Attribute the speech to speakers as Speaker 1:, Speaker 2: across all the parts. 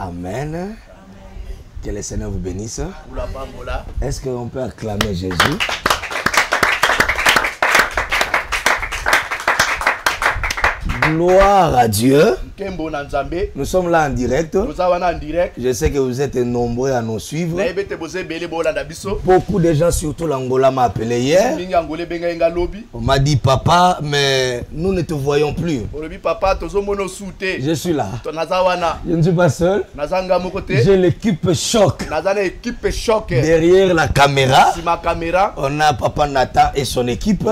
Speaker 1: Amen. Que le Seigneur vous bénisse. Est-ce qu'on peut acclamer Jésus? Gloire à Dieu. Nous sommes là en direct. Je sais que vous êtes nombreux à nous suivre. Beaucoup de gens, surtout l'Angola, m'ont appelé hier. On m'a dit, papa, mais nous ne te voyons plus. Je suis là. Je ne suis pas seul. J'ai l'équipe choc. Derrière la caméra, on a Papa Nathan et son équipe.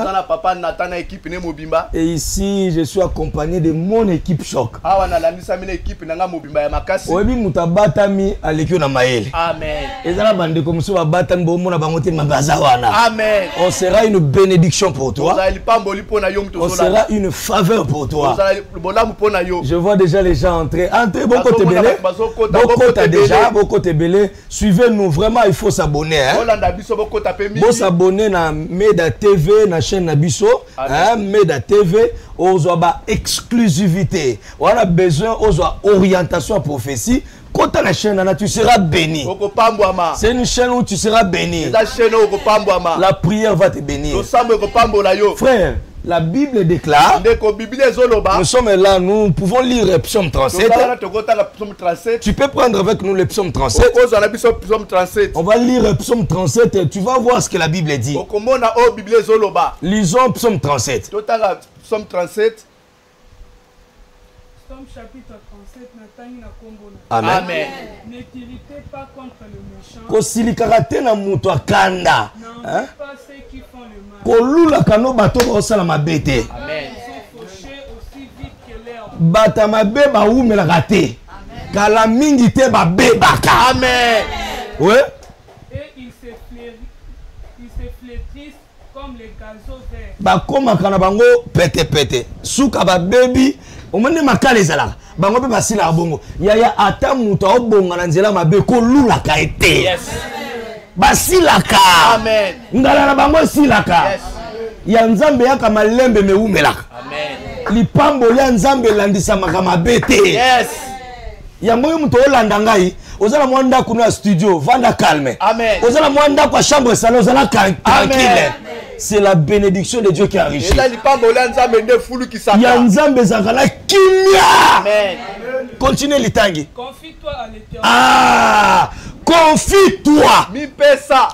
Speaker 1: Et ici, je suis accompagné de mon équipe choc. Amen. On sera une bénédiction pour toi. On sera une faveur pour toi. Je vois déjà les gens entrer. Entrez, beaucoup de belé. Beaucoup déjà, beaucoup de belé. Suivez-nous, vraiment, il faut s'abonner. Vous s'abonner à Meda TV, na chaîne Nabiso, Meda TV. On a exclusivité. On a besoin d'orientation à prophétie. Quand tu as la chaîne, tu seras béni. C'est une chaîne où tu seras béni. La prière va te bénir. Frère, la Bible déclare, nous sommes là, nous pouvons lire le psaume 37. Tu peux prendre avec nous le psaume 37. On va lire le psaume 37 et tu vas voir ce que la Bible dit. Lisons psaume 37.
Speaker 2: Psaume 37.
Speaker 3: Psaume chapitre 37.
Speaker 1: Amen.
Speaker 3: Amen. Ne t'irritez pas contre le méchant.
Speaker 1: Kosilikakate na muto akanda.
Speaker 3: N'en pas ceux qui font le mal.
Speaker 1: Kolula kano bato osala mabete.
Speaker 3: Amen. Ils sont fauchés aussi vite que l'herbe.
Speaker 1: Bata mabe ba umelaka te. Kala mingi te ba bebaka.
Speaker 2: Amen.
Speaker 1: Ouais.
Speaker 3: Et ils se flétrissent comme les gazos verts.
Speaker 1: Bakomaka na bango pete pete. Suka ba baby. Omane makale ezalaka. Bango pe basila bongo. Yaya ata muto obonga na nzela mabe ko lulaka ete.
Speaker 2: Yes.
Speaker 1: Basilaka.
Speaker 2: Amen.
Speaker 1: Ngala na bango silaka.
Speaker 2: Yes.
Speaker 1: Ya nzambe yaka malembe meumelaka.
Speaker 2: Amen.
Speaker 1: Lipambo ya nzambe landisa makama bete.
Speaker 2: Yes.
Speaker 1: Yango yo muto olanda ngai. Ozala mwanda kuna studio, vanda calme.
Speaker 2: Amen.
Speaker 1: Ozala mwanda kwa chambre salon, ozala tranquille. C'est la bénédiction de Dieu qui a enrichi. Yanzambe zakala kimia.
Speaker 2: Amen.
Speaker 1: Continue litangi.
Speaker 3: Confie-toi à l'Éternel.
Speaker 1: Ah, confie-toi.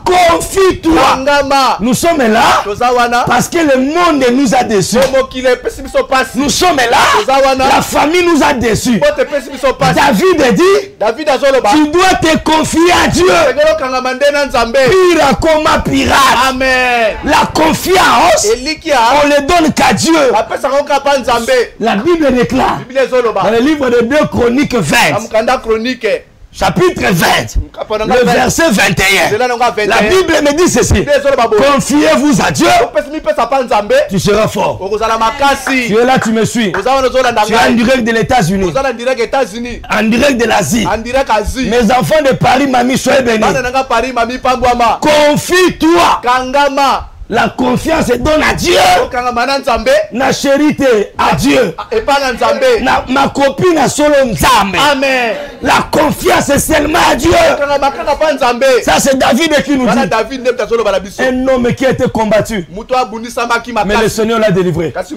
Speaker 1: Confie-toi. Nous sommes là parce que le monde nous a déçus. Nous sommes là. La famille nous a déçus. David dit, tu dois te confier à Dieu. Pire comme pirate.
Speaker 2: Amen.
Speaker 1: La confiance, on le donne qu'à Dieu. La Bible déclare dans le livre de 2 Chroniques 20. Chapitre 20, le verset 21. La Bible me dit ceci. Confiez-vous à Dieu. Tu seras fort. Tu es là, tu me suis. Tu es en direct de l'États-Unis. En direct de l'Asie. Mes enfants de Paris, mamie, soyez bénis. Confie-toi. La confiance est donne à Dieu. Na charité à Dieu. Na ma copine a solo nzambe.
Speaker 2: Amen.
Speaker 1: La confiance est seulement à Dieu. Ça c'est David qui nous dit. Un homme qui a été combattu. Mais le Seigneur l'a délivré. Je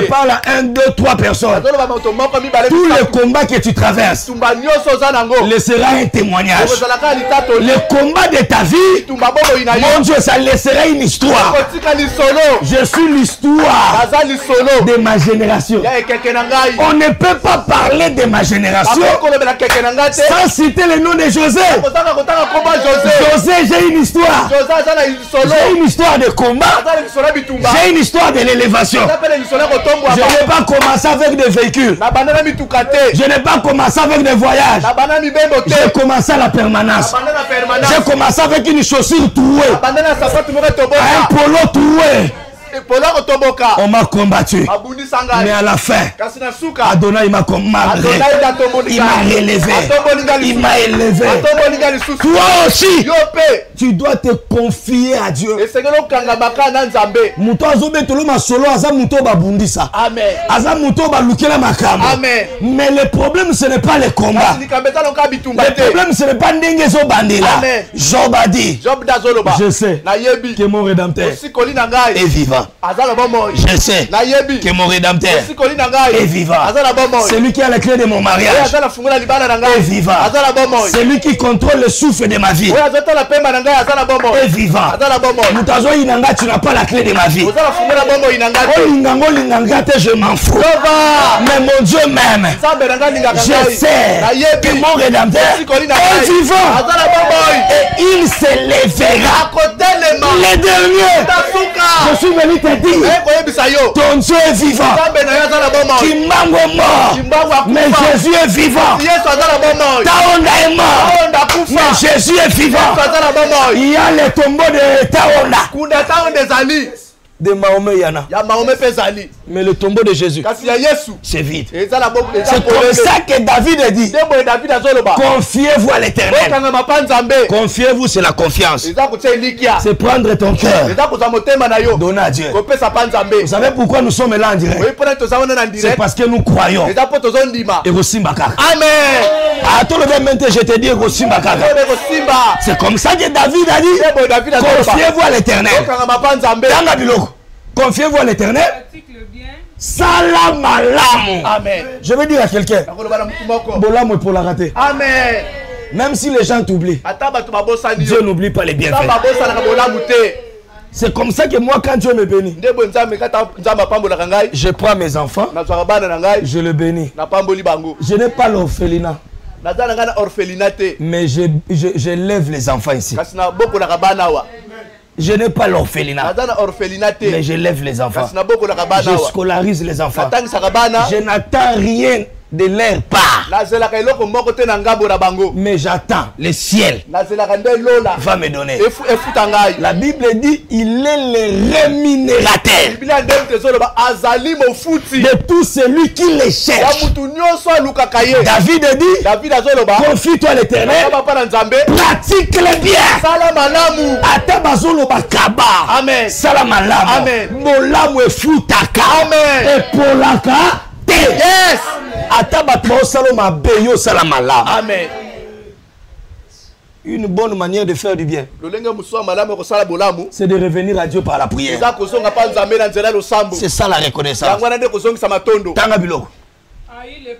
Speaker 1: parle à 1, 2, 3 personnes. Tous les combats que tu traverses laissera un témoignage. Le combat de ta vie, mon Dieu, ça laissera une histoire. Je suis l'histoire de ma génération. On ne peut pas parler de ma génération sans citer le nom de José. José, j'ai une histoire. J'ai une histoire de combat. J'ai une histoire de l'élévation. Je n'ai pas commencé avec des véhicules. Je n'ai pas commencé avec des voyages. J'ai commencé à la permanence. J'ai commencé avec une chaussure trouée. Un polo troué. On m'a combattu. Mais à la fin, Adonai m'a relevé. Il m'a élevé. Toi aussi, tu dois te confier à Dieu. Mais le problème, ce n'est pas le combat. Le problème, ce n'est pas Nengezo Bandela. Job a dit, je sais que mon Rédempteur est vivant. Je sais que mon Rédempteur est vivant. Celui qui a la clé de mon mariage est vivant. Celui qui contrôle le souffle de ma vie est vivant. Tu n'as pas la clé de ma vie. Je m'en fous. Mais mon Dieu m'aime. Je sais que mon Rédempteur est vivant. Et il s'élèvera. Les derniers. Je suis venu te dire, ton Dieu est vivant. Kimbango mort. Mais Jésus est vivant. Taonda est mort. Mais Jésus est vivant. Il y a les tombeaux de Taonda. De Mahomet Yana. Mais le tombeau de Jésus, c'est vide. C'est comme ça que David a dit, confiez-vous à l'Éternel. Confiez-vous, c'est la confiance. C'est prendre ton cœur, donner à Dieu. Vous savez pourquoi nous sommes là en direct? C'est parce que nous croyons. Et amen. À tout le monde, je te dis, c'est comme ça que David a dit, confiez-vous à l'Éternel. Confiez-vous à l'Éternel. Salamalamu. Amen. Je veux dire à quelqu'un, Bolam pour la rater. Amen. Même si les gens t'oublient, Dieu n'oublie pas les bienfaits. C'est comme ça que moi, quand Dieu me bénit, je prends mes enfants, je les bénis. Je n'ai pas l'orphelinat, mais je lève les enfants ici. Je n'ai pas l'orphelinat, mais je lève les enfants. Je scolarise les enfants. Je n'attends rien de leur part, mais j'attends le ciel va me donner. La Bible dit, il est le rémunérateur de tout celui qui les cherche. David dit, confie-toi à l'Éternel, pratique le bien. Amen. Salamalamu. Molamu efutaka. Amen. Epolaka. Yes. Amen. Une bonne manière de faire du bien, c'est de revenir à Dieu par la prière. C'est ça la reconnaissance.
Speaker 3: Le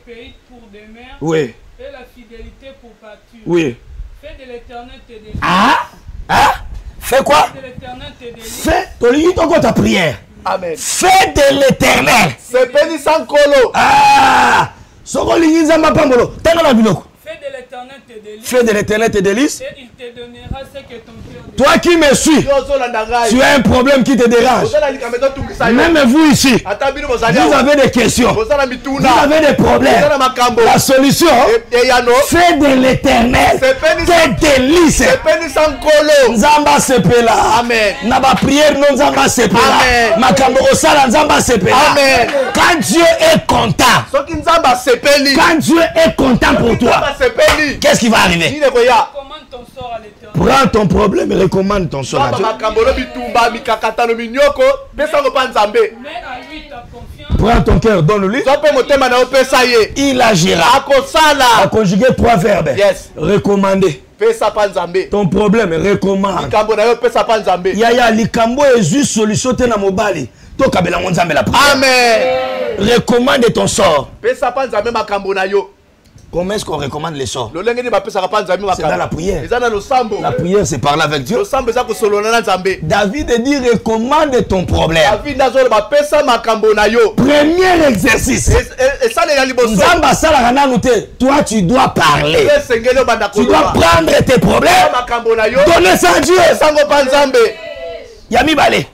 Speaker 3: pays pour demeure.
Speaker 1: Oui.
Speaker 3: Et la fidélité pour pâture.
Speaker 1: Oui.
Speaker 3: Fais de l'Éternel tes délices.
Speaker 1: Fais quoi?
Speaker 3: Fais de l'Éternel tes délices.
Speaker 1: Fais ta prière.
Speaker 2: Amen.
Speaker 1: Fais de l'Éternel.
Speaker 2: C'est béni sans colo.
Speaker 3: Fais de l'Éternel tes délices.
Speaker 1: Fais de l'Éternel tes délices.
Speaker 3: Et il te donnera ce que ton cœur désire.
Speaker 1: Toi qui me suis, tu as un problème qui te dérange. Même vous ici, vous avez des questions, vous avez des problèmes. La solution, fais de l'Éternel tes délices. Nzamba sepela. Amen. Naba prière non nzamba sepela. Amen. Makambo sala nzamba sepela. Amen. Quand Dieu est content, quand Dieu est content pour toi, qu'est-ce qui va arriver?
Speaker 3: Recommande ton sort à l'Éternel.
Speaker 1: Prends ton problème et recommande ton sort à Dieu.
Speaker 3: Mets à lui ta confiance.
Speaker 1: Prends ton cœur, donne-lui. Il agira. À conjuguer 3 verbes.
Speaker 2: Yes.
Speaker 1: Recommander. Ton problème, recommande. Yaya likambo est juste solution na mobali. To kabela monzambe la prière.
Speaker 2: Amen.
Speaker 1: Recommande ton sort. Comment est-ce qu'on recommande les sorts? C'est dans la prière. La prière, c'est parler avec Dieu. David dit recommande ton problème. Premier exercice. Toi, tu dois parler. Tu dois prendre tes problèmes, donner ça à Dieu. Yami Balé.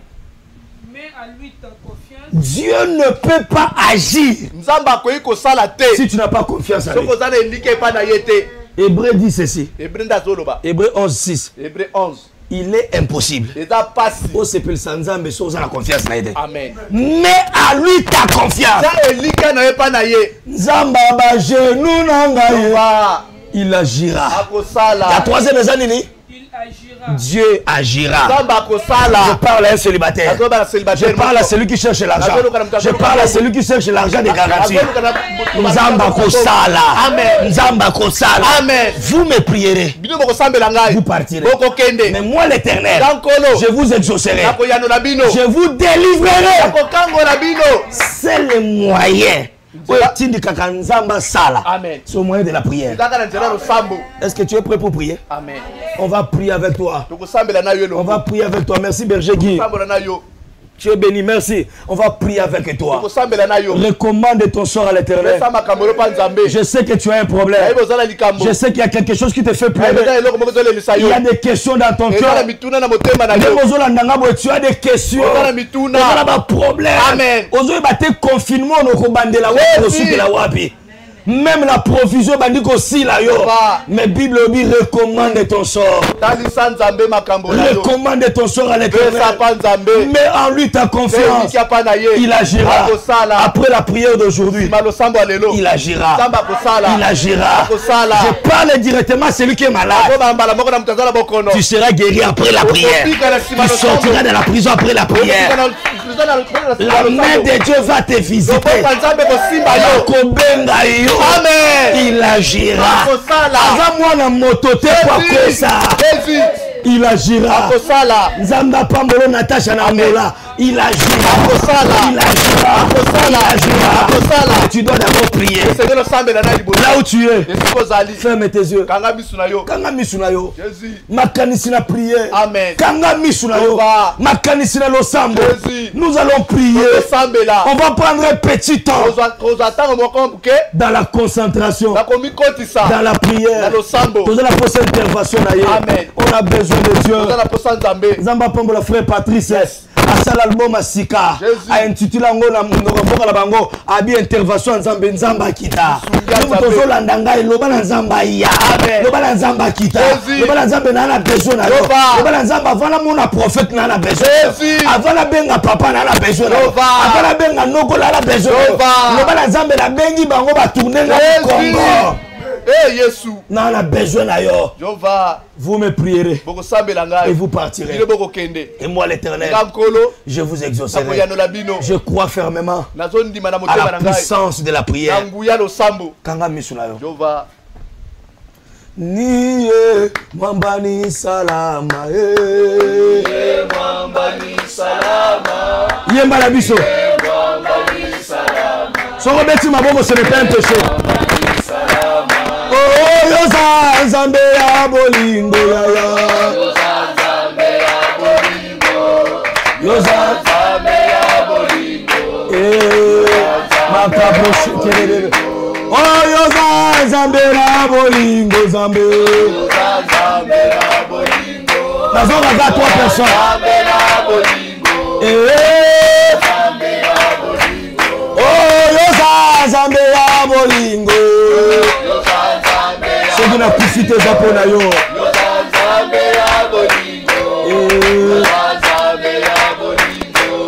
Speaker 1: Dieu ne peut pas agir si tu n'as pas confiance en lui. Hébreu dit ceci. Hébreu 11, 6. il est impossible. Oh, c'est pour le Sanzambe, so la confiance.
Speaker 2: Amen.
Speaker 1: Mais à lui ta confiance. Nzamba ba genou nangaye. Il agira. La troisième année. Dieu agira. Je parle à un célibataire. Je parle à celui qui cherche l'argent. Je parle à celui qui cherche l'argent des garanties. Nzamba kosala. Nzamba kosala. Vous me prierez. Vous partirez. Mais moi l'éternel, je vous exaucerai. Je vous délivrerai. C'est le moyen. C'est au moyen de la prière. Est-ce que tu es prêt pour prier?
Speaker 2: Amen.
Speaker 1: On va prier avec toi. On va prier avec toi. Merci Berger Guy. Tu es béni, merci. On va prier avec toi. Recommande ton sort à l'éternel. Je sais que tu as un problème. Je sais qu'il y a quelque chose qui te fait pleurer. Il y a des questions dans ton cœur. Tu as des questions. Tu as des problèmes. Confinement. Même la provision bandi aussi là yo. Mais Bible dit recommande ton sort. Recommande ton sort à l'éternel. Mets en lui ta confiance. Il agira. Après la prière d'aujourd'hui, il agira. Il agira. Je parle directement à celui qui est malade. Tu seras guéri après la prière. Tu sortiras de la prison après la prière. La main de Dieu va te visiter. Amen. Il agira. Il agira. Zamba Pambolo Natasha Namola. Il agira. Il agira. Il agira. Tu dois d'abord prier. Là où tu es, ferme tes yeux. Kanga misunayo. Makanisina prière.
Speaker 2: Amen.
Speaker 1: Kanga misunayo. Makanisina lo sambo. Nous allons prier. On va prendre un petit temps. Dans la concentration. Dans la prière. Dans la prochaine intervention.
Speaker 2: Amen.
Speaker 1: On a besoin de Dieu. Zamba Pambo, le frère Patrice. À l'album Asika. A intitulé Bango. A bien intervention Nzambe Nzamba Kita. Nous devons l'andanga et l'oba Nzamba ya. L'oba Nzamba Kita. L'oba Nzamba n'a besoin. L'oba Nzamba avant la mona prophète n'a besoin. Avant la benga papa n'a besoin. Avant la benga noko n'a besoin. L'oba Nzamba la bengi bango va tourner dans le Congo. N'a besoin d'ailleurs. Vous me prierez et vous partirez. Et moi l'éternel, je vous exaucerai. Je crois fermement à la puissance de la prière. Kanga misunayo. Niye mwambani salama. Niye mwambani salama. Yemba la biso. Son bêti ma bombe, ce n'est pas un péché. Oh, yoza nzambe ya bolingo ya ya. Yoza nzambe ya bolingo. Yoza nzambe ya bolingo. Makaboshi kelele. Oh, yoza nzambe ya bolingo nzambe. Yoza nzambe ya bolingo. Nazoka ga 3 personnes. Nzambe ya bolingo. Nzambe ya bolingo. Oh, yoza nzambe ya bolingo. Qui n'a profité d'apona yo.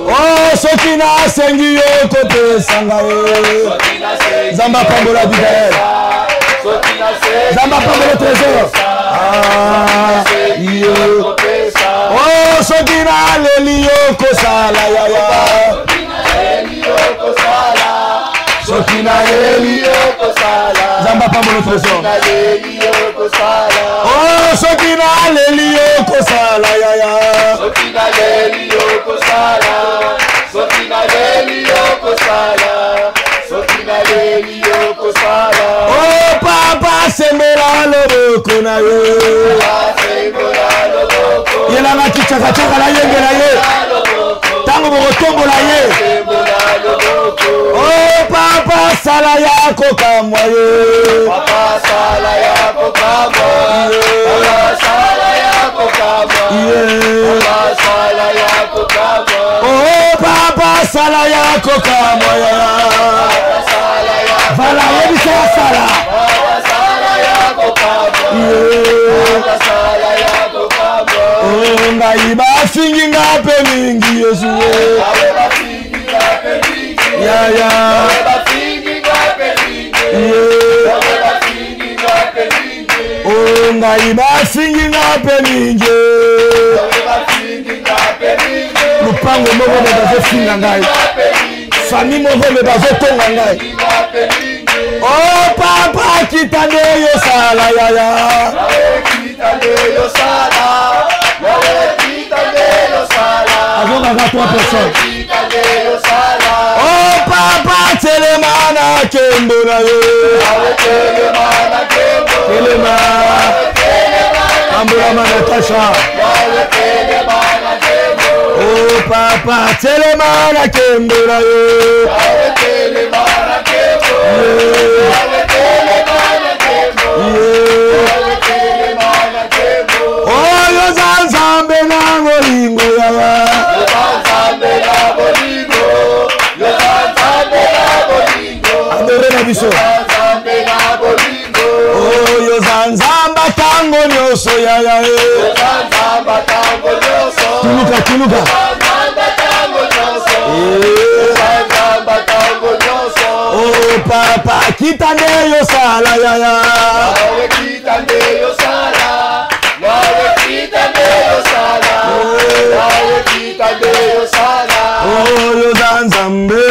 Speaker 1: Oh, ce qui n'a sengi yo côté sangaye. Zamba Pambola Bidel. Zamba Pambola trésor. Ah, yo. Oh, ce qui n'a lelio kosala ya ya. Sokina Elio Kosala. Zamba Pambo le trésor. Oh, Sokina Elio Kosala ya ya. Sokina Elio Kosala. Sokina Elio Kosala. Sokina Elio Kosala. Oh, papa semela loboko na yo. Yela na kichaka chaka la yenge na ye. Tango botombo la ye. Oh, papa sala yako kamwaye. Papa sala yako kamwaye. Papa sala yako kamwaye. Papa sala yako kamwaye. Oh, papa sala yako kamwaye. Papa sala yako. Vala yebisa sala. Papa sala yako kamwaye. Papa sala yako kamwaye. ngai bafingi ngape mingi lupango moko me bazofinga ngai fami moko me bazotonga ngai oh papa kita nde yo sala yaya azokaka 3 personnes oh papa telemana kembo na yo telema Ambulama Natasha oh papa telemana kembo na yo oh yo zanzambe na ngolingo yawa adore na biso oh yo zanzamba tango nyoso yaya tuluka oh papa kitane yo sala yaya oh yo zanzambe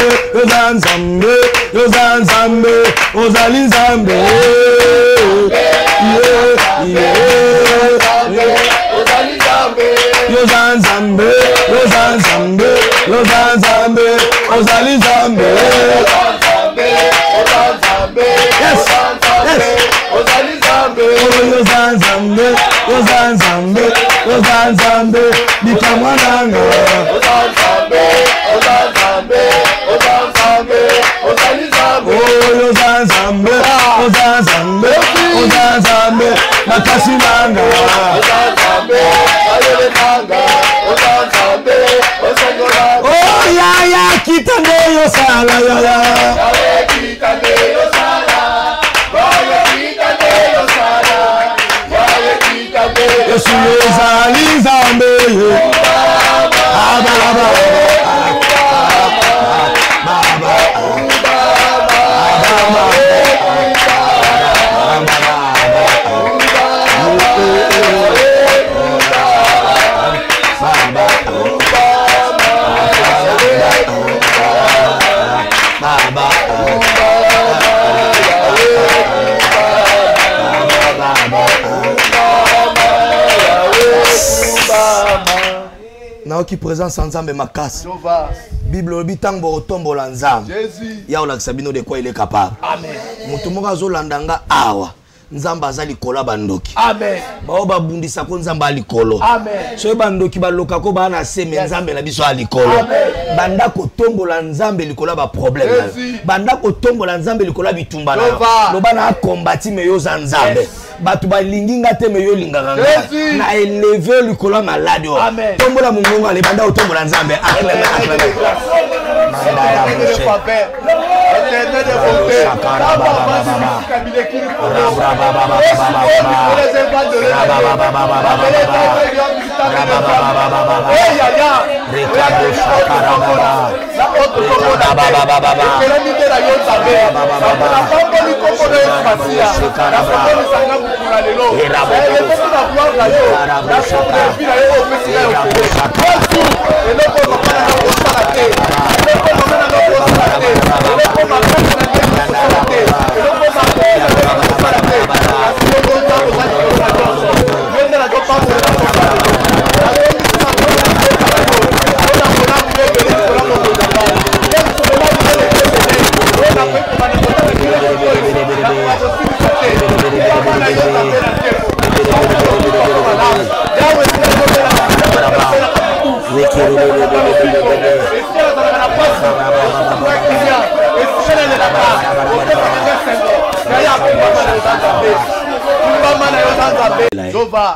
Speaker 1: ozali zambe yo zanzambe ozali zambe yes yo zanzambe bikamwananga yo zanzambe makasi nanga oh yaya kitande yo sala yaya yesu ezali zambe qui présence ensemble makasi Bible bitango otombola nzambe ya olakisa bino de quoi il est capable amen mutu moko azolandanga awa nzamba azali kola bandoki amen bao babundisa ko nzamba ali kolo amen so bandoki baloka ko bana seme nzambe na biso ali kolo amen banda ko tombola nzambe likola ba problème banda ko tombola nzambe likola bitumba na lo bana kombati me yo za nzambe batu balingi ngate me yo linganga na élever likola malade amen tombola mungu ale banda otombola nzambe amen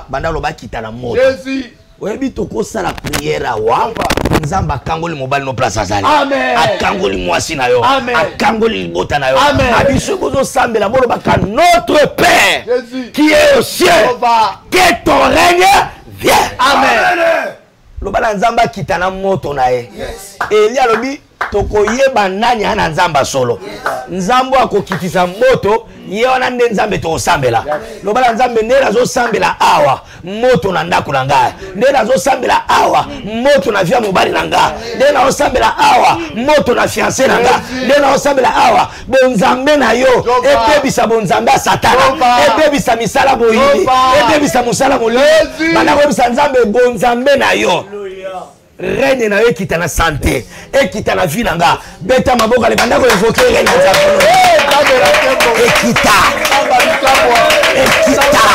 Speaker 1: banda lo bakita na moto Jésus oyebi toko sala prière wa nzamba kangoli mobali no place azali amen akangoli mwasi na yo akangoli libota na yo abiso bozo sambela bolo baka notre père Jésus qui est au ciel que ton règne vienne amen lo bala nzamba kita na moto na ye Elia lobi tokoyeba nani ana nzamba solo. Nzambo akokitisa moto ye wana nde nzambe to sambela. Lobala nzambe nde nazo sambela awa moto na ndako na ngai. Nde nazo sambela awa moto na via mobali na ngai. Nde nazo sambela awa moto na fiancé na ngai. Nde nazo sambela awa bonzambe na yo ebebisa bonzambe ya satana. Ebebisa misala boyini. Ebebisa musala molezi. Bana ko bisa nzambe bonzambe na yo. Reine na ekita na santé, ekita na vie nanga. Beta maboka le banda ko évoquer reine na nzambe. Ekita. Ekita.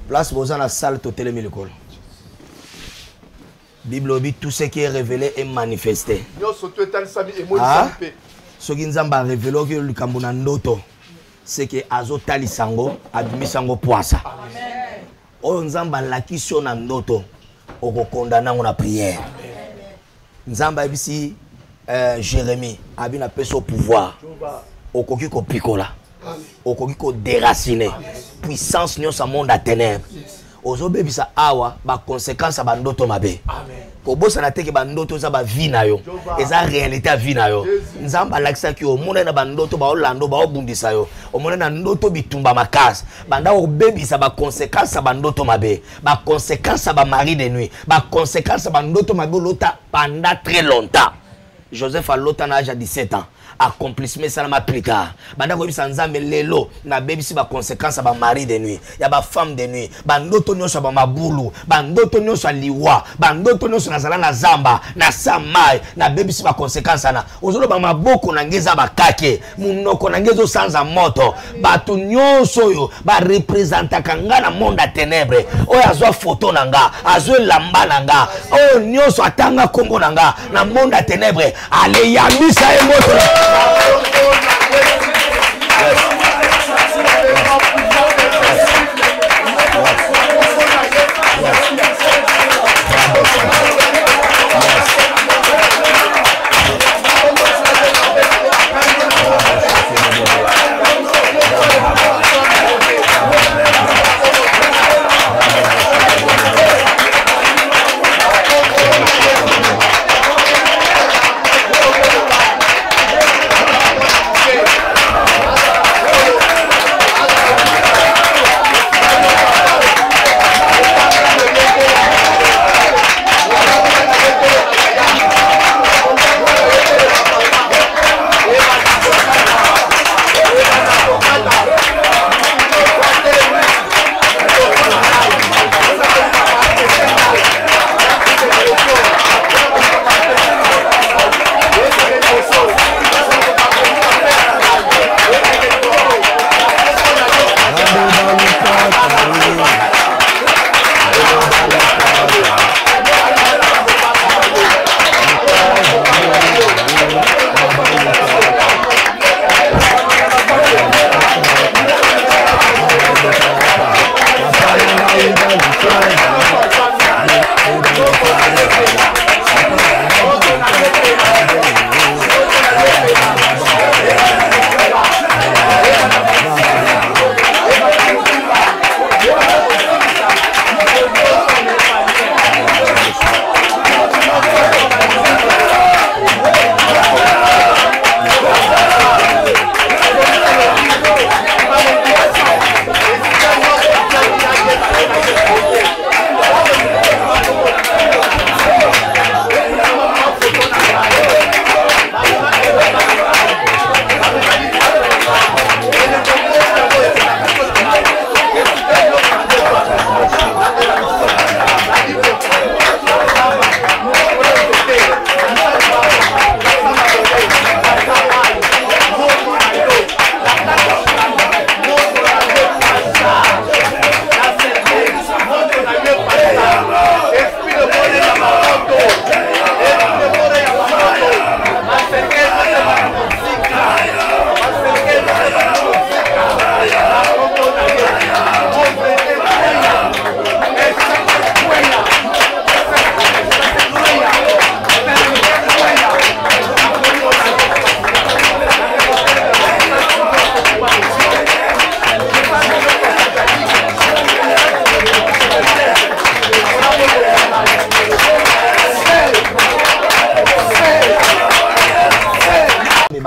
Speaker 1: Place Bozan la salle totale milikol. Bible dit tout ce qui est révélé est manifesté. Ce qui nous a révélé que le Kambuna Ndoto, c'est que Azotali Sango, Admisango Poasa. On Nzamba la question na Ndoto, on condamne la prière. Nzamba ici Jérémie, Abina Peso pouvoir. Au kokiko picola. Au kokiko déraciné. Puissance n'y a sa monde à ténèbres. Ozo bebisa awa ba conséquence ba ndoto mabe. Amen. Ko bosa na teke ba ndoto za ba vie na yo. Eza réalité a vie na yo. Nzamba lakisa ki o mona na ba ndoto ba olando ba obundisa yo. O mona na ndoto bitumba makasi. Banda o bebisa ba conséquence ba ndoto mabe. Ba conséquence ba mari de nuit. Ba conséquence ba ndoto mabe lota pendant très longtemps. Joseph a lota na âge de 17 ans. Accomplissement ça m'a plus tard. Banda ko bisa nzambe lelo na bebisi ba conséquence ba mari de nuit, ya ba femme de nuit, bandoto nyonso ba mabulu, bandoto nyonso liwa, bandoto nyonso na zala na zamba, na samai, na bebisi ba conséquence na. Ozolo ba maboko na ngeza ba kake, munoko na ngezo sanza moto, batu nyonso yo ba representa kanga na monde à ténèbres. Oyo azwa photo nanga, azwa lamba nanga, oyo nyonso atanga kombo nanga na monde à ténèbres. Ale yambisa e moto.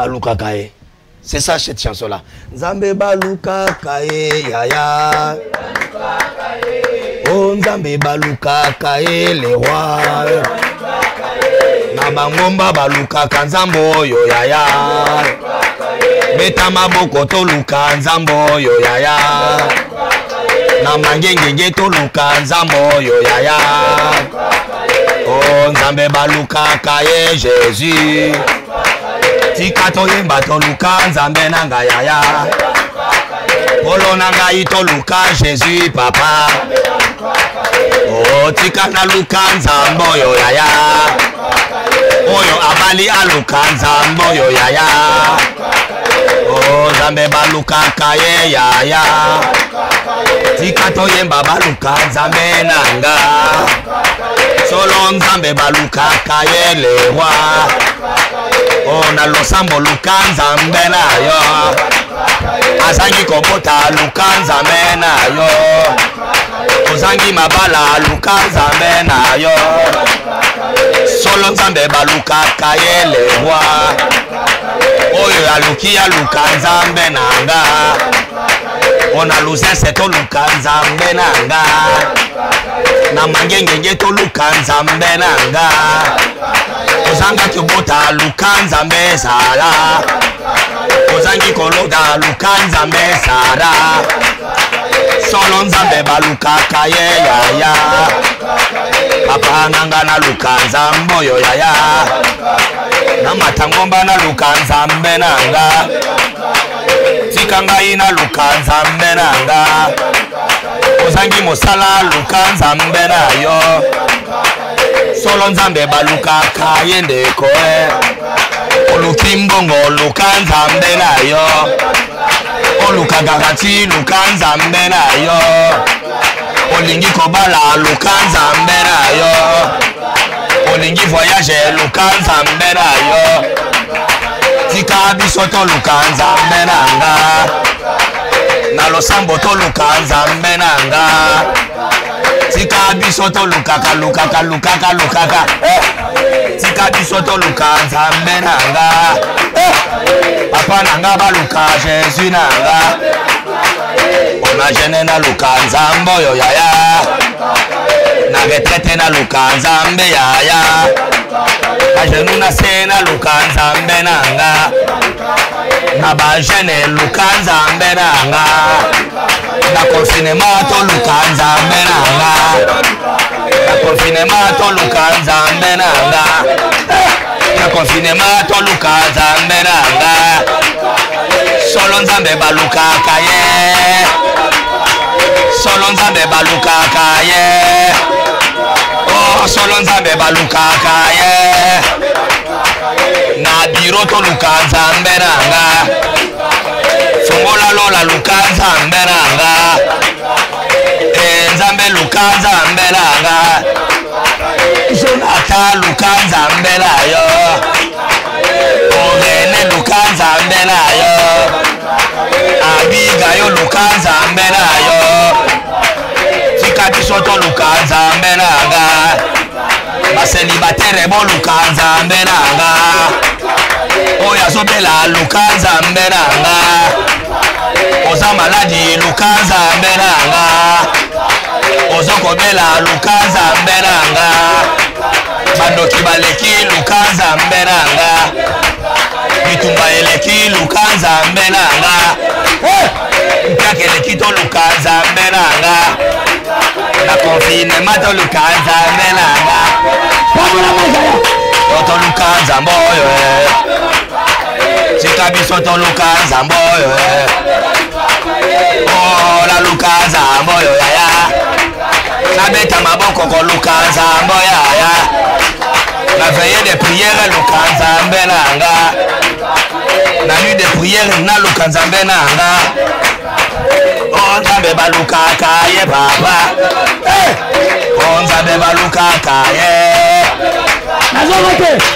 Speaker 1: baluka kae. C'est ça cette chanson-là. Nzambe baluka kae yaya. Oh Nzambe baluka kae le roi. Na bangomba baluka kanzambo yo yaya. Beta maboko to luka nzambo yo yaya. Na mangenge to luka nzambo yo yaya. Oh Nzambe baluka kae Jésus. Tika to yemba to luka Nzambe nanga yaya. Polo nanga ito luka Jésus papa. Oh tika na luka Nzambo yo yaya. Oyo abali aluka Nzambo yo yaya. Oh Nzambe baluka kaye yaya. Tika to yemba baluka Nzambe nanga. Solo Nzambe baluka kaye le roi. Oh na losambo luka Nzambe na yo. Azangi kopota luka Nzambe na yo. Ozangi mabala luka Nzambe na yo. Solo Nzambe baluka kaye le roi. Oyo aluki aluka Nzambe nanga. Ona luzense to luka Nzambe nanga. Na mangenge to luka Nzambe nanga. Ozanga kibota luka Nzambe sala. Ozangi koloda luka Nzambe sala. Solo Nzambe baluka kaye yaya. Papa nanga na luka Nzambo yo yaya. Na matangomba na luka Nzambe nanga. Tikanga ina luka Nzambe nanga. Ozangi mosala luka Nzambe na yo. Solo Nzambe baluka kaye ndeko. Oluki mbongo luka Nzambe na yo. Oluka gagati luka Nzambe na yo. Olingi kobala luka Nzambe na yo. Olingi voyage luka Nzambe na yo. Tika biso to luka Nzambe nanga. Na losambo to luka Nzambe nanga. Tika biso to lukaka lukaka lukaka lukaka. Tika biso to luka Nzambe nanga. Papa nanga baluka Jésus nanga. Ona jene na luka Nzambo yo yaya. Na retraite na luka Nzambe yaya. Na jenu na se na luka Nzambe nanga. Na ba jene luka Nzambe nanga. Na confinement to luka Nzambe nanga. Na confinement to luka Nzambe nanga. Na confinement to luka Nzambe nanga. Solo Nzambe baluka kaye. Solo Nzambe baluka kaye. Oh solo Nzambe baluka kaye. Na biro to luka Nzambe nanga. Fongola lola luka Nzambe nanga. Nzambe luka Nzambe nanga. Jonathan luka Nzambe na yo. Orene luka Nzambe na yo. Abigayo luka Nzambe na yo. Tika biso to luka Nzambe nanga. Baselibatere bo luka Nzambe nanga. Oya sobela luka Nzambe nanga. Oza maladi luka Nzambe nanga. Ozo kobela luka Nzambe nanga. Bandoki baleki luka Nzambe nanga. Bitumba eleki luka Nzambe nanga. Mpaka eleki to luka Nzambe nanga. Na confinement to luka Nzambe nanga. To luka Nzambo yo. Tika biso to luka Nzambo yo. Oh la luka Nzambo yo yaya. Na beta maboko ko luka Nzambo yaya. La veillée de prière luka Nzambe nanga. La nuit de prière na luka Nzambe nanga. Oh Nzambe baluka kaye papa. Oh Nzambe baluka kaye.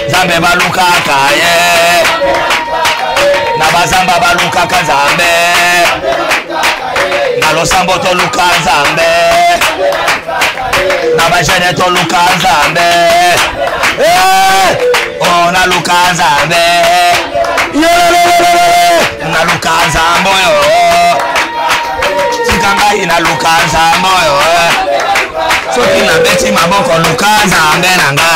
Speaker 1: Nzambe baluka kaye. Na bazamba baluka Nzambe. Na losambo to luka Nzambe. Na bajene to luka Nzambe. Oh na luka Nzambe.
Speaker 4: baluka nzambe oyo soki nabeti maboko luka nzambe nanga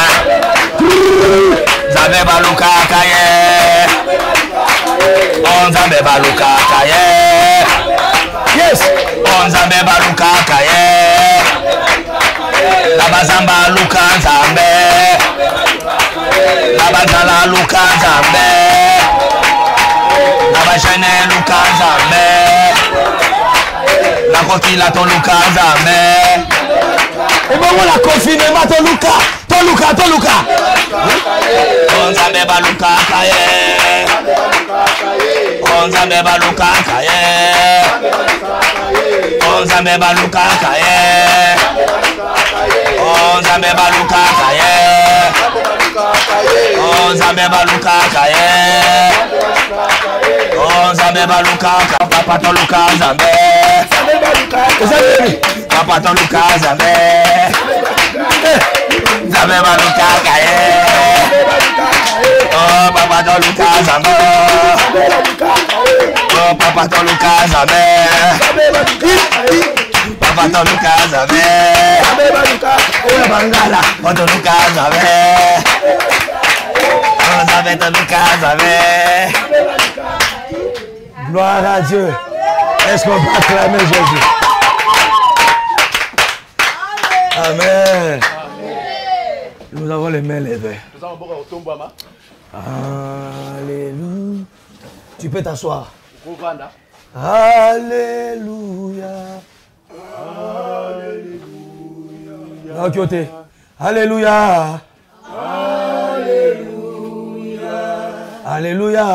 Speaker 4: nzambe balukaka ye nzambe balukaka ye yes nzambe balukaka ye nabazamba luka nzambe nabazala luka nzambe nabashene luka nzambe nakokila toluka nzambe ebongo na confinement toluka nzambe balukaka ye nzambe balukaka ye nzambe balukaka ye nzambe balukaka ye nzambe balukaka ye nzambe balukaka papa toluka nzambe papa toluka nzambe nzambe balukaka ye papa toluka nzambe papa toluka nzambe papa toluka nzambe oya bangala toluka nzambe nzambe toluka nzambe. Gloire à Dieu. Est-ce qu'on peut acclamer Jésus? Amen. Nous avons les mains levées. Alléluia. Tu peux t'asseoir. Alléluia. Alléluia. Alléluia. Alléluia.